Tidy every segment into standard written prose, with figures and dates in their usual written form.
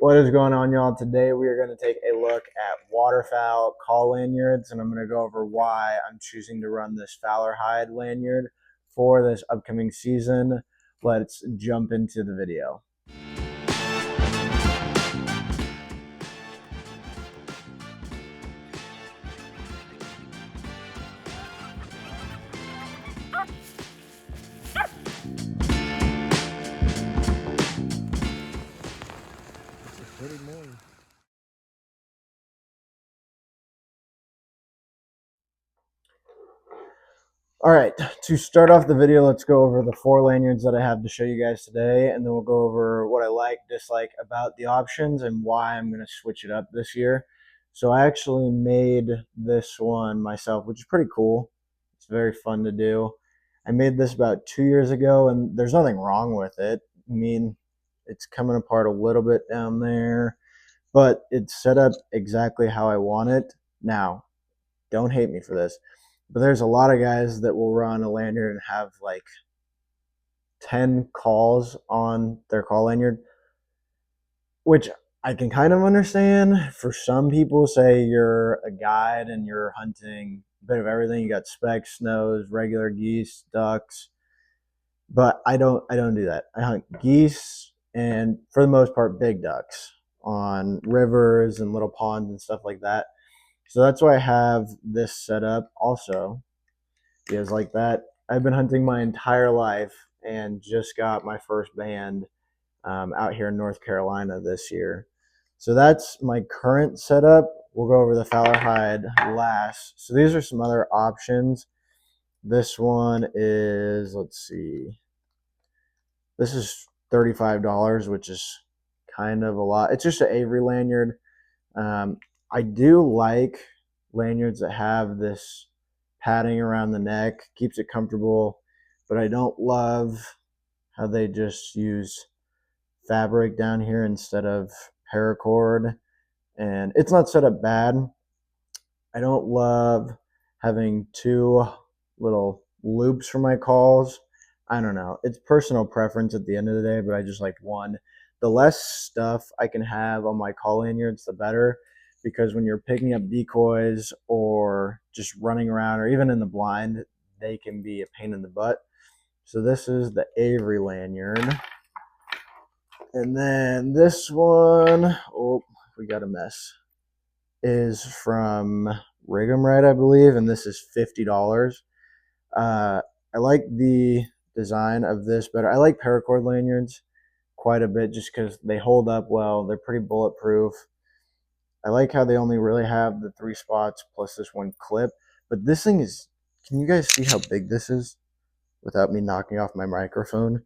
What is going on, y'all? Today we are going to take a look at waterfowl call lanyards, and I'm going to go over why I'm choosing to run this Fowler Hide lanyard for this upcoming season. Let's jump into the video. Pretty morning. All right, to start off the video, let's go over the 4 lanyards that I have to show you guys today, and then we'll go over what I like, dislike about the options and why I'm going to switch it up this year. So I actually made this one myself, which is pretty cool. It's very fun to do. I made this about 2 years ago, and there's nothing wrong with it. I mean, it's coming apart a little bit down there, but it's set up exactly how I want it. Now, don't hate me for this, but there's a lot of guys that will run a lanyard and have like 10 calls on their call lanyard, which I can kind of understand. For some people, say you're a guide and you're hunting a bit of everything. You got specks, snows, regular geese, ducks, but I don't do that. I hunt geese and, for the most part, big ducks on rivers and little ponds and stuff like that. So that's why I have this set up also, because like that, I've been hunting my entire life and just got my first band out here in North Carolina this year. So that's my current setup. We'll go over the Fowler Hide last. So these are some other options. This one is, let's see, this is $35, which is kind of a lot. It's just an Avery lanyard. I do like lanyards that have this padding around the neck, keeps it comfortable, but I don't love how they just use fabric down here instead of paracord, and it's not set up bad. I don't love having 2 little loops for my calls. I don't know, it's personal preference at the end of the day, but I just like one. The less stuff I can have on my call lanyards, the better, because when you're picking up decoys or just running around or even in the blind, they can be a pain in the butt. So this is the Avery lanyard. And then this one, oh, we got a mess, is from Rig'em Right, I believe, and this is $50. I like the design of this better. I like paracord lanyards quite a bit just because they hold up well. They're pretty bulletproof. I like how they only really have the 3 spots plus this one clip. But this thing is, can you guys see how big this is without me knocking off my microphone?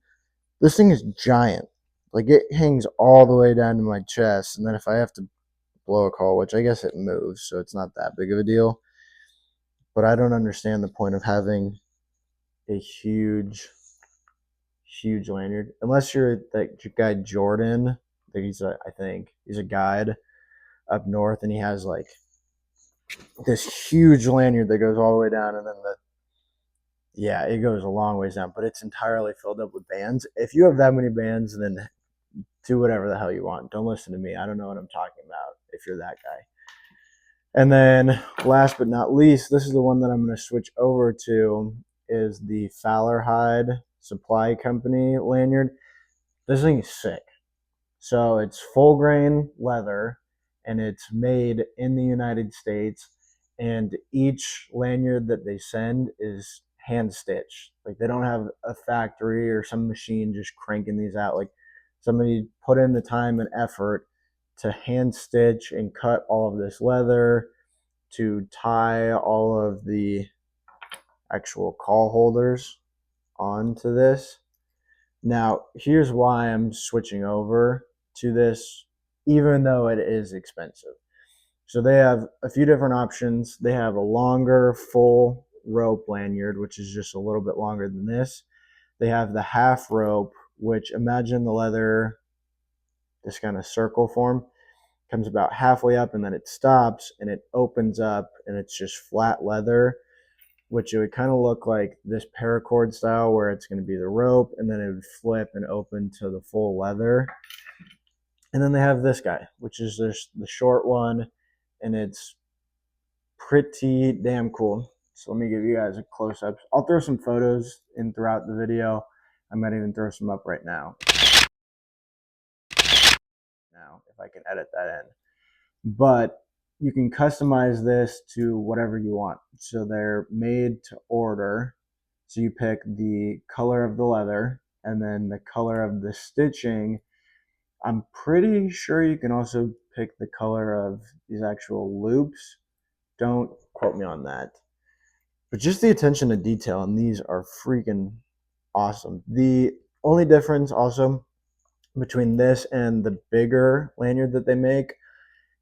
This thing is giant. Like, it hangs all the way down to my chest, and then if I have to blow a call, which I guess it moves, so it's not that big of a deal. But I don't understand the point of having a huge lanyard, unless you're that guy Jordan. I think he's a guide up north, and he has like this huge lanyard that goes all the way down, and then it goes a long ways down, but it's entirely filled up with bands. If you have that many bands, then do whatever the hell you want. Don't listen to me. I don't know what I'm talking about if you're that guy. And then last but not least, this is the one that I'm going to switch over to, is the Fowler Hide Supply Company lanyard. This thing is sick. So it's full grain leather, and it's made in the United States, and each lanyard that they send is hand stitched. Like, they don't have a factory or some machine just cranking these out. Like, somebody put in the time and effort to hand stitch and cut all of this leather, to tie all of the actual call holders onto this. Now, here's why I'm switching over to this, even though it is expensive. So they have a few different options. They have a longer full rope lanyard, which is just a little bit longer than this. They have the half rope, which, imagine the leather, this kind of circle form, comes about halfway up and then it stops and it opens up and it's just flat leather, which it would kind of look like this paracord style, where it's going to be the rope and then it would flip and open to the full leather. And then they have this guy, which is the short one, and it's pretty damn cool. So let me give you guys a close-up. I'll throw some photos in throughout the video. I might even throw some up right now. If I can edit that in. But you can customize this to whatever you want. So they're made to order. So you pick the color of the leather and then the color of the stitching. I'm pretty sure you can also pick the color of these actual loops. Don't quote me on that. But just the attention to detail on these are freaking awesome. The only difference also between this and the bigger lanyard that they make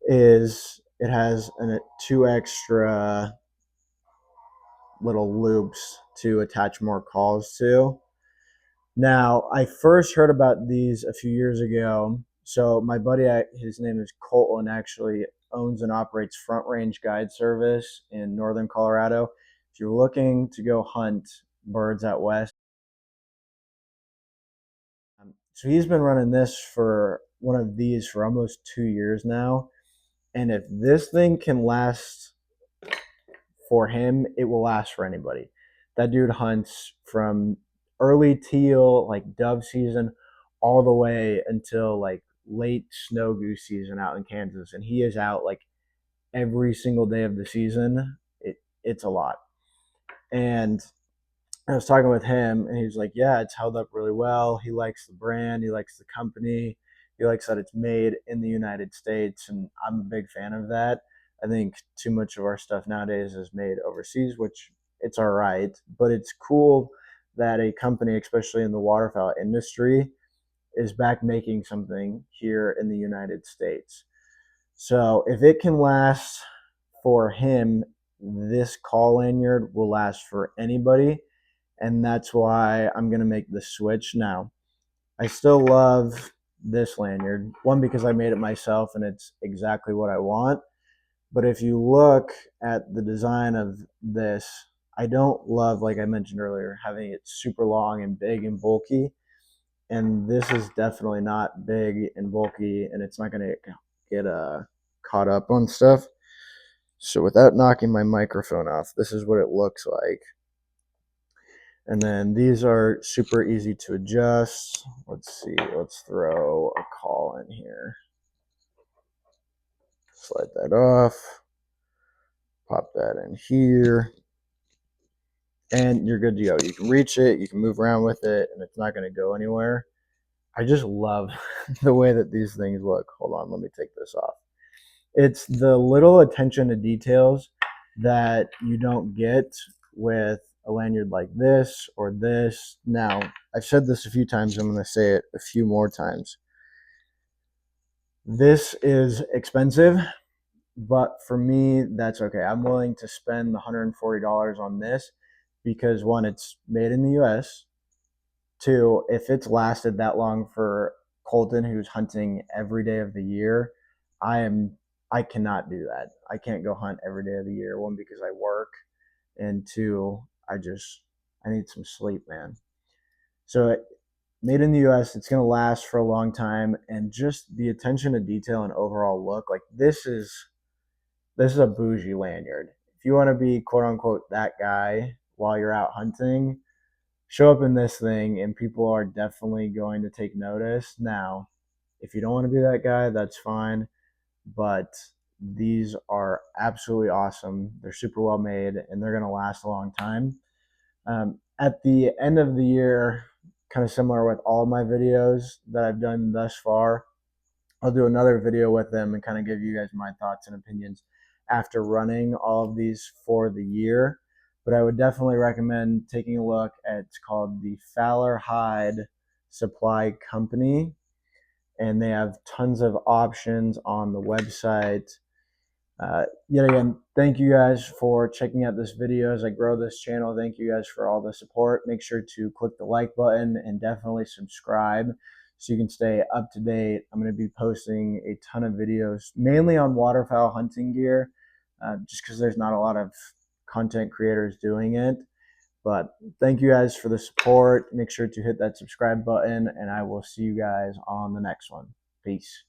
is it has two extra little loops to attach more calls to. Now, I first heard about these a few years ago. So my buddy, his name is Colton, actually owns and operates Front Range Guide Service in northern Colorado. If you're looking to go hunt birds out west, so he's been running this for one of these for almost 2 years now. And if this thing can last for him, it will last for anybody. That dude hunts from early teal, like dove season, all the way until like late snow goose season out in Kansas. And he is out like every single day of the season. It's a lot. And I was talking with him, and he was like, "Yeah, it's held up really well. He likes the brand, he likes the company, he likes that it's made in the United States, and I'm a big fan of that. I think too much of our stuff nowadays is made overseas, which it's all right, but it's cool that a company, especially in the waterfowl industry, is back making something here in the United States. So if it can last for him, this call lanyard will last for anybody, and that's why I'm going to make the switch now. I still love this lanyard, one because I made it myself and it's exactly what I want. But if you look at the design of this, I don't love, like I mentioned earlier, having it super long and big and bulky. And this is definitely not big and bulky, and it's not going to get caught up on stuff. So without knocking my microphone off, this is what it looks like. And then these are super easy to adjust. Let's see, let's throw a call in here. Slide that off. Pop that in here. And you're good to go. You can reach it, you can move around with it, and it's not going to go anywhere. I just love the way that these things look. Hold on, let me take this off. It's the little attention to details that you don't get with a lanyard like this or this. Now, I've said this a few times. I'm going to say it a few more times. This is expensive, but for me, that's okay. I'm willing to spend the $140 on this because, one, it's made in the US. Two, if it's lasted that long for Colton, who's hunting every day of the year, I cannot do that. I can't go hunt every day of the year. One, because I work, and two, I need some sleep, man. So made in the US, it's gonna last for a long time, and just the attention to detail and overall look, like this is a bougie lanyard. If you want to be quote unquote that guy while you're out hunting, show up in this thing and people are definitely going to take notice. Now, if you don't want to be that guy, that's fine, but these are absolutely awesome. They're super well made and they're going to last a long time. At the end of the year, kind of similar with all my videos that I've done thus far, I'll do another video with them and kind of give you guys my thoughts and opinions after running all of these for the year. But I would definitely recommend taking a look at, it's called the Fowler Hide Supply Company, and they have tons of options on the website. Yet again, thank you guys for checking out this video as I grow this channel. Thank you guys for all the support. Make sure to click the like button and definitely subscribe so you can stay up to date. I'm going to be posting a ton of videos, mainly on waterfowl hunting gear, just because there's not a lot of content creators doing it. But thank you guys for the support. Make sure to hit that subscribe button, and I will see you guys on the next one. Peace.